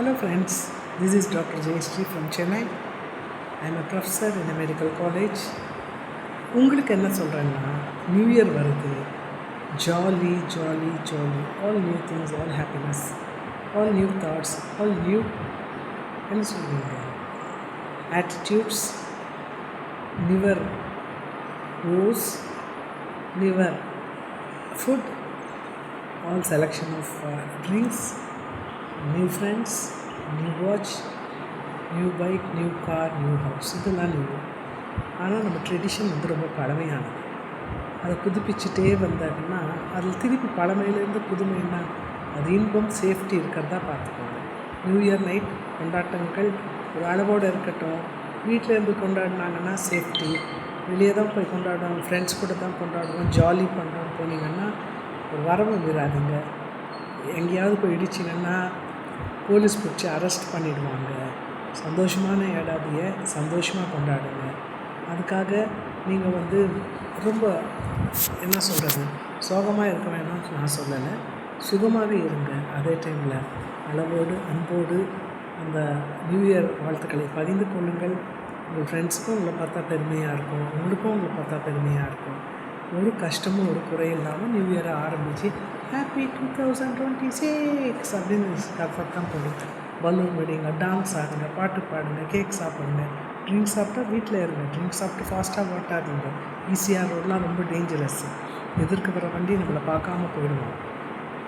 Hello friends, this is Dr. Jayashree from Chennai. I am a professor in a medical college. உங்களுக்கு என்ன சொல்கிறேன்னா, new year வருது. Jolly jolly jolly, all new things, all happiness, all new thoughts, all new என்ன சொல்லுவீங்க attitudes, newer ஓஸ், newer food, all selection of drinks, new friends, new watch, new bike, new car, new house, இதெல்லாம் new. ஆனால் நம்ம tradition ரொம்ப பழமையானது. அதை புதுப்பிச்சுட்டே வந்தாங்கன்னா அதில் திருப்பி பழமையிலேருந்து புதுமைன்னா அது இன்பம் சேஃப்டி இருக்கிறதா பார்த்துக்கோங்க. நியூ இயர் நைட் கொண்டாட்டங்கள் ஒரு அளவோடு இருக்கட்டும். வீட்டில் இருந்து கொண்டாடினாங்கன்னா சேஃப்டி. வெளியே தான் போய் கொண்டாடுவாங்க, ஃப்ரெண்ட்ஸ் கூட தான் கொண்டாடுவோம், ஜாலி பண்ணுறோம் போனீங்கன்னா ஒரு வரவு விடாதுங்க. எங்கேயாவது போய் இடிச்சிங்கன்னா போலீஸ் பிடிச்சி அரெஸ்ட் பண்ணிடுவாங்க. சந்தோஷமான ஏடாதியை சந்தோஷமாக கொண்டாடுங்க. அதுக்காக நீங்கள் ரொம்ப என்ன சொல்கிறது சோகமாக இருக்க வேணாம்னு நான் சொல்லலை. சுகமாகவே இருங்க. அதே டைமில் அளவோடு அன்போடு அந்த நியூ இயர் வாழ்த்துக்களை பகிர்ந்து கொள்ளுங்கள். உங்கள் ஃப்ரெண்ட்ஸுக்கும் உங்களை பார்த்தா பெருமையாக இருக்கும், உங்களுக்கும் உங்களை பார்த்தா பெருமையாக இருக்கும். ஒரு கஷ்டமும் ஒரு குறை இல்லாமல் நியூ இயரை ஆரம்பித்து ஹாப்பி 2026 அப்படின்னு கரெக்டாக போடுங்க. பலூன் வெடிங்க, டான்ஸ் ஆடுங்க, பாட்டு பாடுங்க, கேக் சாப்பிடுங்க. ட்ரிங்க்ஸ் சாப்பிட்டா வீட்டில் இருங்க. ட்ரிங்க்ஸ் சாப்பிட்டு ஃபாஸ்ட்டாக ஓட்டாதீங்க. ஈஸியாக ரோடெலாம் ரொம்ப டேஞ்சரஸ்ஸு. எதிர்க்க வர வண்டி நம்மளை பார்க்காம போயிடுவோம்.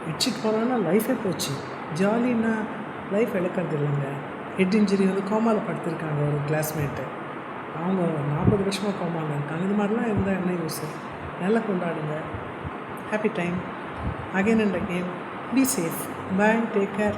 இடிச்சிட்டு போனோன்னா லைஃபே போச்சு. ஜாலின்னா லைஃப் இழக்கிறது இல்லைங்க. ஹெட் இன்ஜுரி கோமாவில் படுத்திருக்காங்க ஒரு கிளாஸ்மேட்டு. அவங்க 40 வருஷமாக கோமாவில் இருக்காங்க. இது மாதிரிலாம் இருந்தால் என்ன யூஸு? நல்லா கொண்டாடுங்க. Happy time. Again and again. Be safe. Bye. Take care.